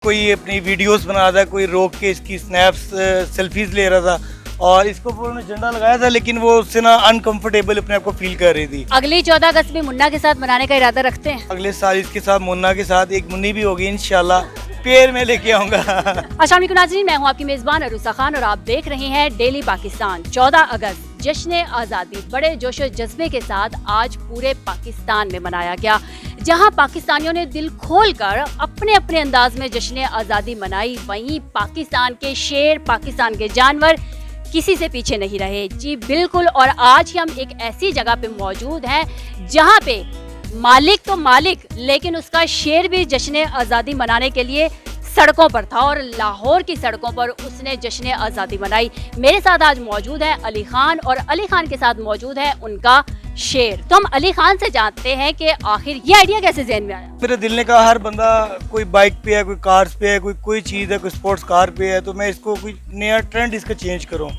कोई अपनी वीडियोस बना रहा था, कोई रोक के इसकी स्नैप्स सेल्फीज ले रहा था और इसको उन्होंने झंडा लगाया था, लेकिन वो उससे ना अनकंफर्टेबल अपने आप को फील कर रही थी। अगली 14 अगस्त में मुन्ना के साथ मनाने का इरादा रखते हैं? अगले साल इसके साथ मुन्ना के साथ एक मुन्नी भी होगी इंशाल्लाह, पेड़ में लेके आऊंगा। अस्सलाम वालेकुम नाज़रीन, मैं हूं आपकी मेजबान अरूसा खान और आप देख रहे हैं डेली पाकिस्तान। 14 अगस्त जश्न आज़ादी बड़े जोशो जज्बे के साथ आज पूरे पाकिस्तान में मनाया गया, जहां पाकिस्तानियों ने दिल खोलकर अपने अपने अंदाज में जश्न आज़ादी मनाई। वहीं पाकिस्तान के शेर, पाकिस्तान के जानवर किसी से पीछे नहीं रहे। जी बिल्कुल, और आज हम एक ऐसी जगह पे मौजूद हैं जहां पे मालिक तो मालिक, लेकिन उसका शेर भी जश्न आज़ादी मनाने के लिए सड़कों पर था और लाहौर की सड़कों पर उसने जश्न आज़ादी मनाई। मेरे साथ आज मौजूद है अली खान और अली खान के साथ मौजूद है उनका शेर। तो हम अली खान से जानते हैं कि आखिर ये आइडिया कैसे ज़हन में आया। मेरे दिल ने कहा हर बंदा कोई बाइक पे है, कोई कार्स पे है, कोई चीज़ है, कोई स्पोर्ट्स कार पे है, तो मैं इसको कोई नया ट्रेंड इसका चेंज करूं।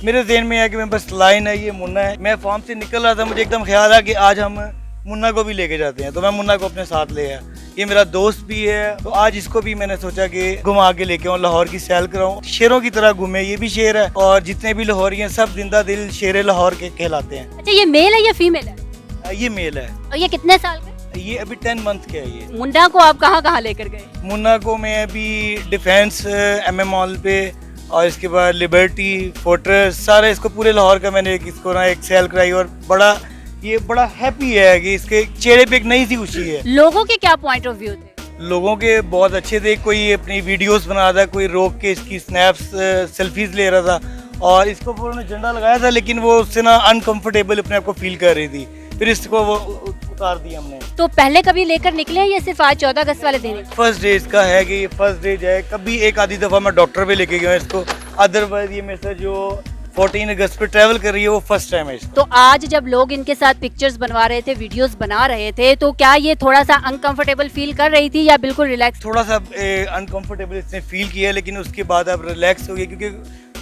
मेरे ज़हन में आया कि मैं बस लाइन है, ये मुन्ना है। मैं फार्म से निकल रहा था, मुझे एकदम ख्याल आया कि आज हम मुन्ना को भी लेके जाते हैं, तो मैं मुन्ना को अपने साथ ले आया। ये मेरा दोस्त भी है, तो आज इसको भी मैंने सोचा कि घुमा के लेके आऊँ, लाहौर की सैल कराऊँ, शेरों की तरह घूमे। ये भी शेर है और जितने भी लाहौरी हैं सब जिंदा दिल शेर लाहौर के कहलाते हैं। अच्छा, ये मेल है या फीमेल है? ये मेल है। और ये कितने साल का? ये अभी 10 मंथ के है। ये मुन्ना को आप कहाँ कहाँ लेकर गए? मुन्ना को मैं अभी डिफेंस MM मॉल पे और इसके बाद लिबर्टी फोर्ट्रेस, सारा इसको पूरे लाहौर का मैंने इसको ना एक सैल कराई और बड़ा हैप्पी है कि इसके चेहरे पे एक नई सी खुशी है। लोगों के क्या पॉइंट ऑफ व्यू थे? लोगों के बहुत अच्छे थे। कोई अपनी वीडियोस बना रहा था, कोई रोक के इसकी स्नैप्स सेल्फीज ले रहा था और इसको उन्होंने झंडा लगाया था, लेकिन वो उससे ना अनकंफर्टेबल अपने आप को फील कर रही थी, फिर इसको वो उतार दिया हमने। तो पहले कभी लेकर निकले हैं या सिर्फ आज 14 अगस्त वाले दिन? फर्स्ट डे इसका है कि ये फर्स्ट डे है। कभी एक आधी दफ़ा मैं डॉक्टर पे लेके गया इसको, अदरवाइज ये मेरे साथ जो 14 अगस्त पे ट्रैवल कर रही है वो फर्स्ट टाइम है। तो आज जब लोग इनके साथ पिक्चर्स बनवा रहे थे, वीडियोस बना रहे थे, तो क्या ये थोड़ा सा अनकंफर्टेबल फील कर रही थी या बिल्कुल रिलैक्स? थोड़ा सा अनकंफर्टेबल इसने फील किया, लेकिन उसके बाद अब रिलैक्स हो गया क्योंकि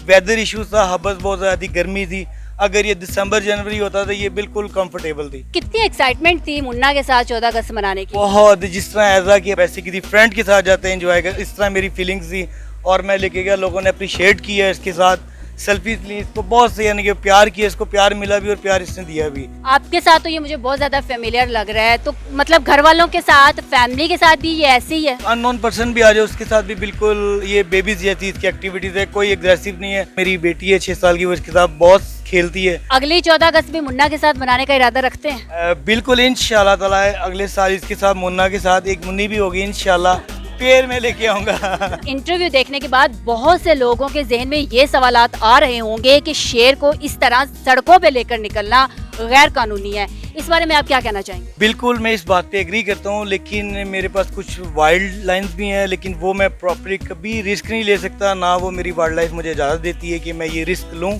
वेदर इशूज था, हबस बहुत ज़्यादा गर्मी थी। अगर ये दिसंबर जनवरी होता तो ये बिल्कुल कंफर्टेबल थी। कितनी एक्साइटमेंट थी मुन्ना के साथ 14 अगस्त मनाने की? बहुत, जिस तरह ऐसा कि वैसे किसी फ्रेंड के साथ जाते हैं एंजॉय कर, इस तरह मेरी फीलिंग्स थी और मैं लेके गया। लोगों ने अप्रिशिएट किया इसके साथ, सेल्फीज ली, इसको बहुत से यानी कि प्यार किया, इसको प्यार मिला भी और प्यार इसने दिया भी। आपके साथ तो ये मुझे बहुत ज्यादा फेमिलियर लग रहा है, तो मतलब घर वालों के साथ, फैमिली के साथ भी ये ऐसे ही है? अननोन पर्सन भी आ जाए उसके साथ भी बिल्कुल ये बेबीज जैसी इसकी एक्टिविटीज है, कोई एग्रेसिव नहीं है। मेरी बेटी है 6 साल की, वो इसके साथ बहुत खेलती है। अगली 14 अगस्त में मुन्ना के साथ मनाने का इरादा रखते हैं? बिल्कुल इंशाल्लाह ताला है। अगले साल इसके साथ मुन्ना के साथ एक मुन्नी भी होगी इंशाल्लाह, पेड़ में लेके आऊंगा। इंटरव्यू देखने के बाद बहुत से लोगों के जहन में ये सवालात आ रहे होंगे कि शेर को इस तरह सड़कों पे लेकर निकलना गैर कानूनी है। इस बारे में आप क्या कहना चाहेंगे? बिल्कुल, मैं इस बात पे एग्री करता हूँ, लेकिन मेरे पास कुछ वाइल्ड लाइन्स भी हैं, लेकिन वो मैं प्रॉपरली कभी रिस्क नहीं ले सकता, ना वो मेरी वाइल्ड लाइफ मुझे इजाज़त देती है कि मैं ये रिस्क लूँ।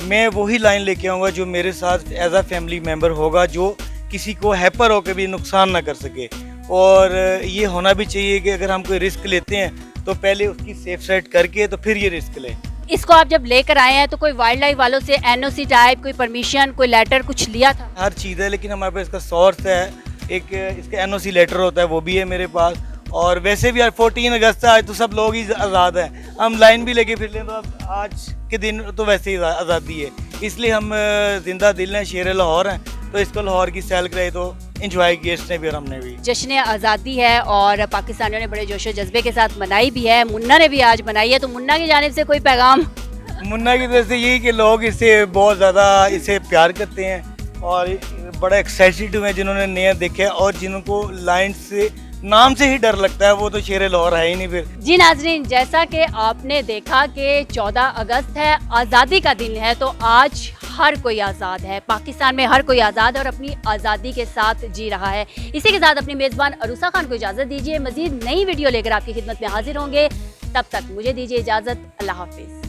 मैं वही लाइन लेके आऊँगा जो मेरे साथ एज अ फैमिली मेम्बर होगा, जो किसी को हैपर होकर भी नुकसान ना कर सके। और ये होना भी चाहिए कि अगर हम कोई रिस्क लेते हैं तो पहले उसकी सेफ साइड करके तो फिर ये रिस्क लें। इसको आप जब लेकर आए हैं तो कोई वाइल्ड लाइफ वालों से NOC टाइप कोई परमिशन, कोई लेटर कुछ लिया था? हर चीज़ है, लेकिन हमारे पास इसका सोर्स है, एक इसका NOC लेटर होता है, वो भी है मेरे पास। और वैसे भी आज 14 अगस्त है, आज तो सब लोग ही आज़ाद हैं। हम लाइन भी लेके फिर लें तो अब आज के दिन तो वैसे ही आज़ादी है, इसलिए हम जिंदा दिल हैं, शेर लाहौर हैं, तो इसको लाहौर की सैल कराई तो इंजॉय किया इसने भी और हमने भी। जश्न आज़ादी है और पाकिस्तानियों ने बड़े जोशो जज्बे के साथ मनाई भी है, मुन्ना ने भी आज मनाई है, तो मुन्ना की जानिब से कोई पैगाम? मुन्ना की तरफ से यही कि लोग इससे बहुत ज़्यादा इसे प्यार करते हैं और बड़ा एक्साइटेड हुए जिन्होंने नया देखा और जिनको लाइन से नाम से ही डर लगता है, वो तो शेर लाहौर है ही नहीं फिर। जी नाजरीन, जैसा कि आपने देखा कि 14 अगस्त है, आज़ादी का दिन है, तो आज हर कोई आज़ाद है, पाकिस्तान में हर कोई आज़ाद है और अपनी आज़ादी के साथ जी रहा है। इसी के साथ अपनी मेज़बान अरूसा खान को इजाज़त दीजिए। मज़ीद नई वीडियो लेकर आपकी खिदमत में हाजिर होंगे, तब तक मुझे दीजिए इजाज़त। अल्लाह हाफिज़।